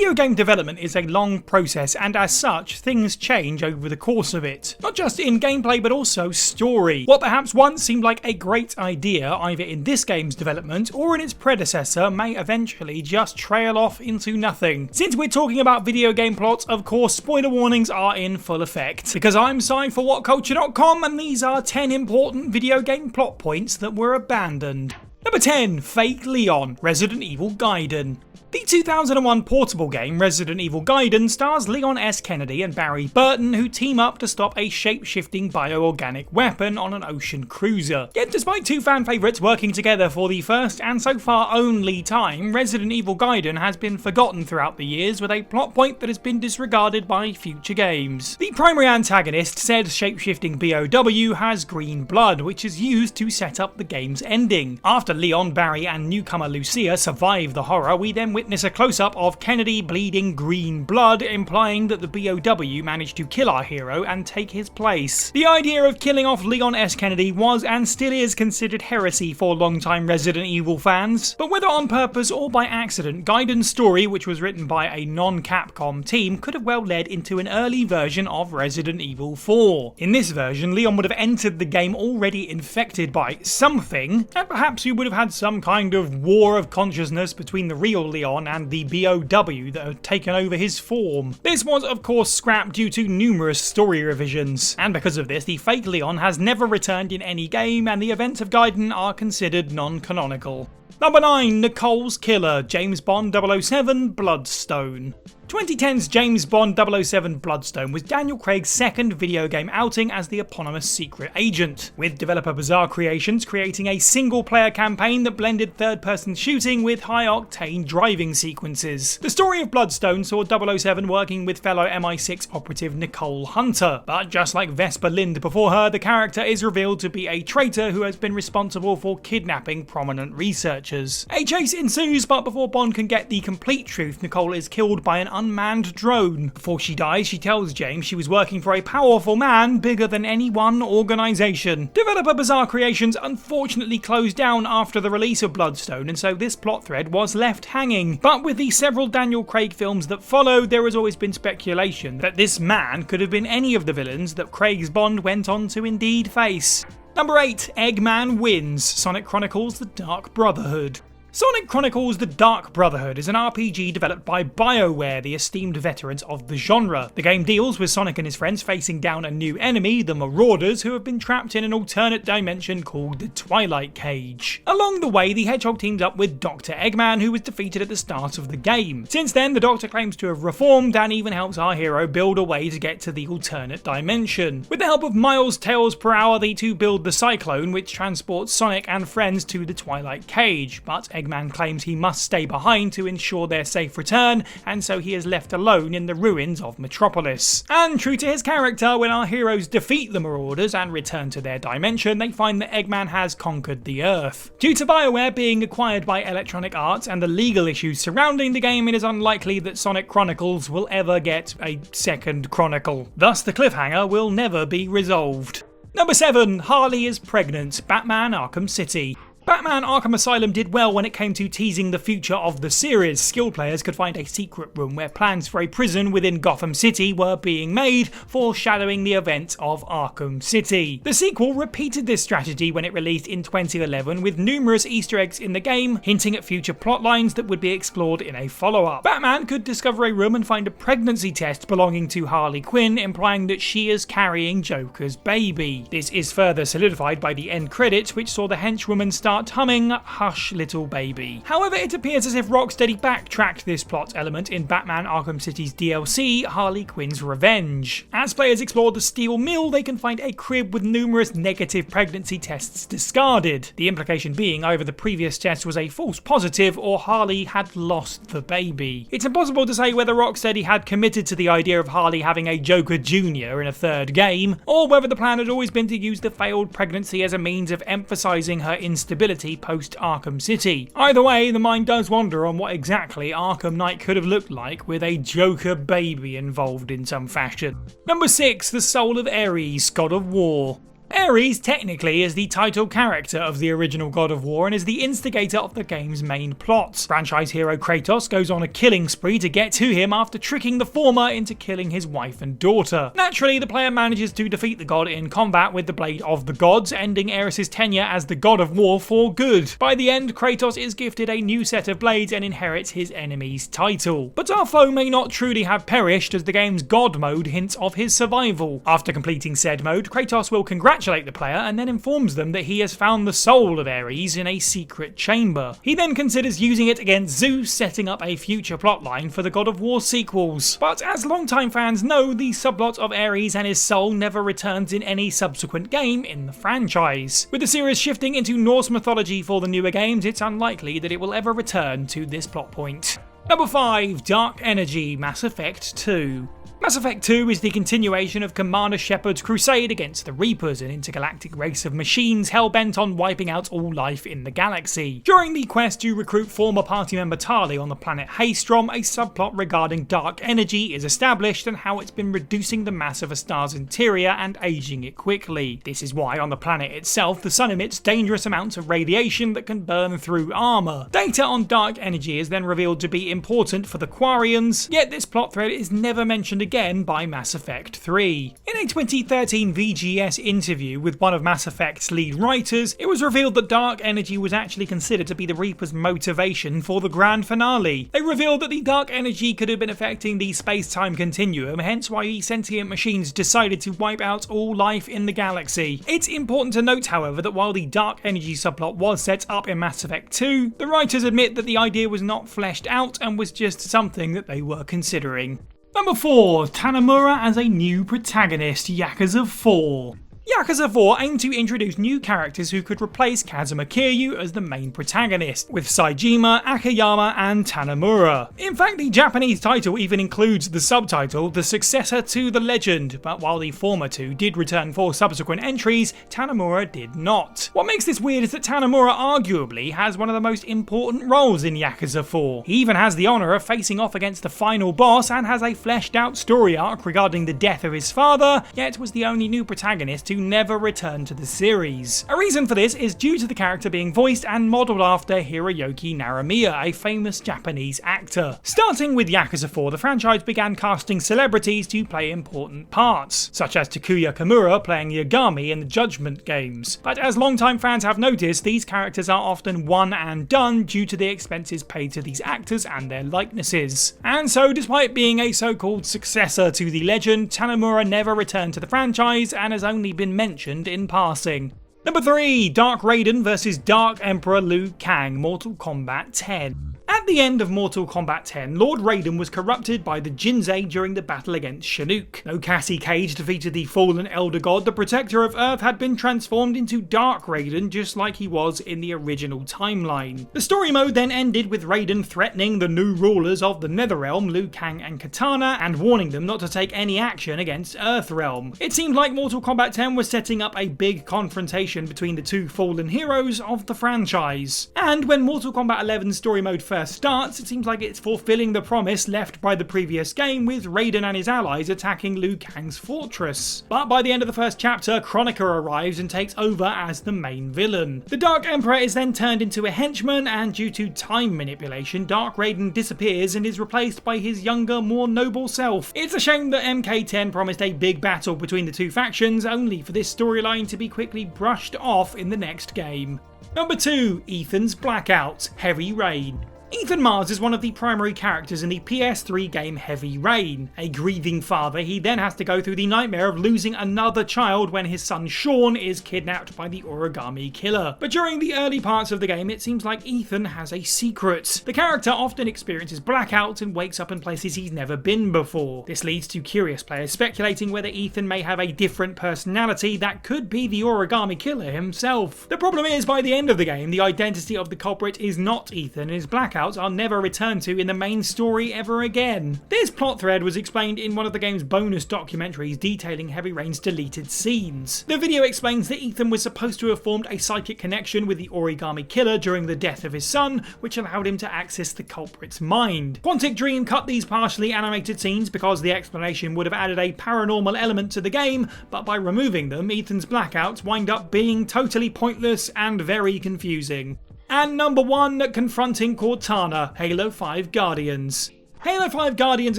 Video game development is a long process, and as such, things change over the course of it. Not just in gameplay, but also story. What perhaps once seemed like a great idea, either in this game's development or in its predecessor, may eventually just trail off into nothing. Since we're talking about video game plots, of course, spoiler warnings are in full effect. Because I'm Si for WhatCulture.com, and these are 10 important video game plot points that were abandoned. Number 10. Fake Leon, Resident Evil Gaiden. The 2001 portable game Resident Evil Gaiden stars Leon S. Kennedy and Barry Burton, who team up to stop a shape-shifting bioorganic weapon on an ocean cruiser. Yet despite two fan favourites working together for the first and so far only time, Resident Evil Gaiden has been forgotten throughout the years, with a plot point that has been disregarded by future games. The primary antagonist, said shape-shifting BOW, has green blood, which is used to set up the game's ending. After Leon, Barry and newcomer Lucia survive the horror, we then witness a close-up of Kennedy bleeding green blood, implying that the BOW managed to kill our hero and take his place. The idea of killing off Leon S. Kennedy was and still is considered heresy for longtime Resident Evil fans, but whether on purpose or by accident, Gaiden's story, which was written by a non-Capcom team, could have well led into an early version of Resident Evil 4. In this version, Leon would have entered the game already infected by something, and perhaps we would have had some kind of war of consciousness between the real Leon and the BOW that had taken over his form. This was of course scrapped due to numerous story revisions, and because of this the fake Leon has never returned in any game, and the events of Gaiden are considered non-canonical. Number 9. NICOLE'S Killer, James Bond 007 Bloodstone. 2010's James Bond 007 Bloodstone was Daniel Craig's second video game outing as the eponymous secret agent, with developer Bizarre Creations creating a single-player campaign that blended third-person shooting with high-octane driving sequences. The story of Bloodstone saw 007 working with fellow MI6 operative Nicole Hunter, but just like Vesper Lind before her, the character is revealed to be a traitor who has been responsible for kidnapping prominent researchers. A chase ensues, but before Bond can get the complete truth, Nicole is killed by an unmanned drone. Before she dies, she tells James she was working for a powerful man bigger than any one organisation. Developer Bizarre Creations unfortunately closed down after the release of Bloodstone, and so this plot thread was left hanging. But with the several Daniel Craig films that followed, there has always been speculation that this man could have been any of the villains that Craig's Bond went on to indeed face. Number 8. Eggman wins, Sonic Chronicles: The Dark Brotherhood. Sonic Chronicles: The Dark Brotherhood is an RPG developed by BioWare, the esteemed veterans of the genre. The game deals with Sonic and his friends facing down a new enemy, the Marauders, who have been trapped in an alternate dimension called the Twilight Cage. Along the way, the Hedgehog teams up with Dr. Eggman, who was defeated at the start of the game. Since then, the Doctor claims to have reformed and even helps our hero build a way to get to the alternate dimension. With the help of miles tails per hour, the two build the Cyclone, which transports Sonic and friends to the Twilight Cage, but Eggman claims he must stay behind to ensure their safe return, and so he is left alone in the ruins of Metropolis. And true to his character, when our heroes defeat the Marauders and return to their dimension, they find that Eggman has conquered the Earth. Due to BioWare being acquired by Electronic Arts and the legal issues surrounding the game, it is unlikely that Sonic Chronicles will ever get a second Chronicle. Thus, the cliffhanger will never be resolved. Number 7. Harley is pregnant, Batman: Arkham City. Batman Arkham Asylum did well when it came to teasing the future of the series. Skilled players could find a secret room where plans for a prison within Gotham City were being made, foreshadowing the events of Arkham City. The sequel repeated this strategy when it released in 2011, with numerous Easter eggs in the game, hinting at future plotlines that would be explored in a follow-up. Batman could discover a room and find a pregnancy test belonging to Harley Quinn, implying that she is carrying Joker's baby. This is further solidified by the end credits, which saw the henchwoman start humming "Hush Little Baby." However, it appears as if Rocksteady backtracked this plot element in Batman Arkham City's DLC, Harley Quinn's Revenge. As players explore the Steel Mill, they can find a crib with numerous negative pregnancy tests discarded, the implication being either the previous test was a false positive or Harley had lost the baby. It's impossible to say whether Rocksteady had committed to the idea of Harley having a Joker Jr. in a third game, or whether the plan had always been to use the failed pregnancy as a means of emphasising her instability post Arkham City. Either way, the mind does wander on what exactly Arkham Knight could have looked like with a Joker baby involved in some fashion. Number 6. The Soul of Ares, God of War. Ares technically is the title character of the original God of War and is the instigator of the game's main plot. Franchise hero Kratos goes on a killing spree to get to him after tricking the former into killing his wife and daughter. Naturally, the player manages to defeat the god in combat with the Blade of the Gods, ending Ares' tenure as the God of War for good. By the end, Kratos is gifted a new set of blades and inherits his enemy's title. But our foe may not truly have perished, as the game's God mode hints of his survival. After completing said mode, Kratos will congratulate the player and then informs them that he has found the soul of Ares in a secret chamber. He then considers using it against Zeus, setting up a future plotline for the God of War sequels. But as longtime fans know, the subplot of Ares and his soul never returns in any subsequent game in the franchise. With the series shifting into Norse mythology for the newer games, it's unlikely that it will ever return to this plot point. Number 5. Dark Energy, Mass Effect 2. Mass Effect 2 is the continuation of Commander Shepard's crusade against the Reapers, an intergalactic race of machines hell-bent on wiping out all life in the galaxy. During the quest to recruit former party member Tali on the planet Haystrom, a subplot regarding dark energy is established and how it's been reducing the mass of a star's interior and aging it quickly. This is why on the planet itself, the sun emits dangerous amounts of radiation that can burn through armor. Data on dark energy is then revealed to be important for the Quarians, yet this plot thread is never mentioned again by Mass Effect 3. In a 2013 VGS interview with one of Mass Effect's lead writers, it was revealed that dark energy was actually considered to be the Reaper's motivation for the grand finale. They revealed that the dark energy could have been affecting the space-time continuum, hence why the sentient machines decided to wipe out all life in the galaxy. It's important to note, however, that while the dark energy subplot was set up in Mass Effect 2, the writers admit that the idea was not fleshed out and was just something that they were considering. Number 4. Tanimura as a new protagonist, Yakuza 4. Yakuza 4 aimed to introduce new characters who could replace Kazuma Kiryu as the main protagonist, with Saejima, Akiyama and Tanimura. In fact, the Japanese title even includes the subtitle, The Successor to the Legend, but while the former two did return for subsequent entries, Tanimura did not. What makes this weird is that Tanimura arguably has one of the most important roles in Yakuza 4. He even has the honour of facing off against the final boss and has a fleshed out story arc regarding the death of his father, yet was the only new protagonist to never return to the series. A reason for this is due to the character being voiced and modelled after Hiroyuki Naramiya, a famous Japanese actor. Starting with Yakuza 4, the franchise began casting celebrities to play important parts, such as Takuya Kimura playing Yagami in the Judgment games. But as longtime fans have noticed, these characters are often one and done due to the expenses paid to these actors and their likenesses. And so, despite being a so-called successor to the legend, Tanimura never returned to the franchise and has only been mentioned in passing. Number 3. Dark Raiden vs Dark Emperor Liu Kang, Mortal Kombat 10. At the end of Mortal Kombat 10, Lord Raiden was corrupted by the Jinsei during the battle against Shinnok. Though Cassie Cage defeated the fallen Elder God, the Protector of Earth had been transformed into Dark Raiden just like he was in the original timeline. The story mode then ended with Raiden threatening the new rulers of the Netherrealm, Liu Kang and Katana, and warning them not to take any action against Earthrealm. It seemed like Mortal Kombat 10 was setting up a big confrontation between the two fallen heroes of the franchise. And when Mortal Kombat 11's story mode first starts, it seems like it's fulfilling the promise left by the previous game, with Raiden and his allies attacking Liu Kang's fortress. But by the end of the first chapter, Kronika arrives and takes over as the main villain. The Dark Emperor is then turned into a henchman, and due to time manipulation, Dark Raiden disappears and is replaced by his younger, more noble self. It's a shame that MK10 promised a big battle between the two factions, only for this storyline to be quickly brushed off in the next game. Number 2. Ethan's Blackouts, Heavy Rain. Ethan Mars is one of the primary characters in the PS3 game Heavy Rain. A grieving father, he then has to go through the nightmare of losing another child when his son Sean is kidnapped by the Origami Killer. But during the early parts of the game, it seems like Ethan has a secret. The character often experiences blackouts and wakes up in places he's never been before. This leads to curious players speculating whether Ethan may have a different personality that could be the Origami Killer himself. The problem is, by the end of the game, the identity of the culprit is not Ethan and his blackout, Blackouts are never returned to in the main story ever again. This plot thread was explained in one of the game's bonus documentaries detailing Heavy Rain's deleted scenes. The video explains that Ethan was supposed to have formed a psychic connection with the origami killer during the death of his son, which allowed him to access the culprit's mind. Quantic Dream cut these partially animated scenes because the explanation would have added a paranormal element to the game, but by removing them, Ethan's blackouts wind up being totally pointless and very confusing. And number 1, confronting Cortana, Halo 5 Guardians. Halo 5 Guardians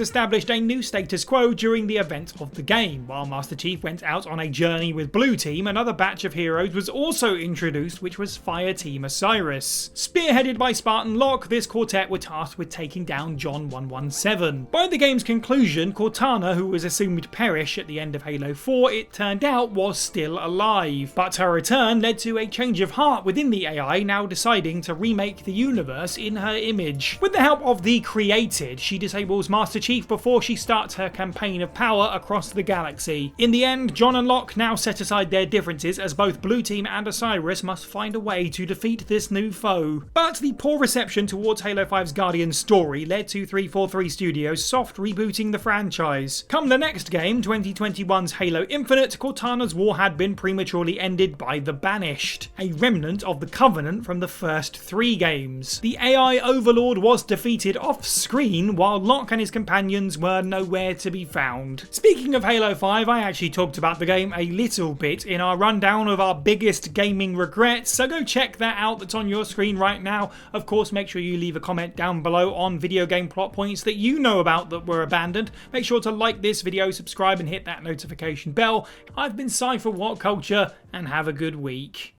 established a new status quo during the event of the game. While Master Chief went out on a journey with Blue Team, another batch of heroes was also introduced, which was Fire Team Osiris. Spearheaded by Spartan Locke, this quartet were tasked with taking down John 117. By the game's conclusion, Cortana, who was assumed to perish at the end of Halo 4, it turned out was still alive. But her return led to a change of heart within the AI, now deciding to remake the universe in her image. With the help of the Created, she disables Master Chief before she starts her campaign of power across the galaxy. In the end, John and Locke now set aside their differences as both Blue Team and Osiris must find a way to defeat this new foe. But the poor reception towards Halo 5's Guardian story led to 343 Studios soft rebooting the franchise. Come the next game, 2021's Halo Infinite, Cortana's war had been prematurely ended by the Banished, a remnant of the Covenant from the first 3 games. The AI Overlord was defeated off-screen while Locke and his companions were nowhere to be found. Speaking of Halo 5, I actually talked about the game a little bit in our rundown of our biggest gaming regrets, so go check that out, that's on your screen right now. Of course, make sure you leave a comment down below on video game plot points that you know about that were abandoned. Make sure to like this video, subscribe and hit that notification bell. I've been Cy for WhatCulture, and have a good week.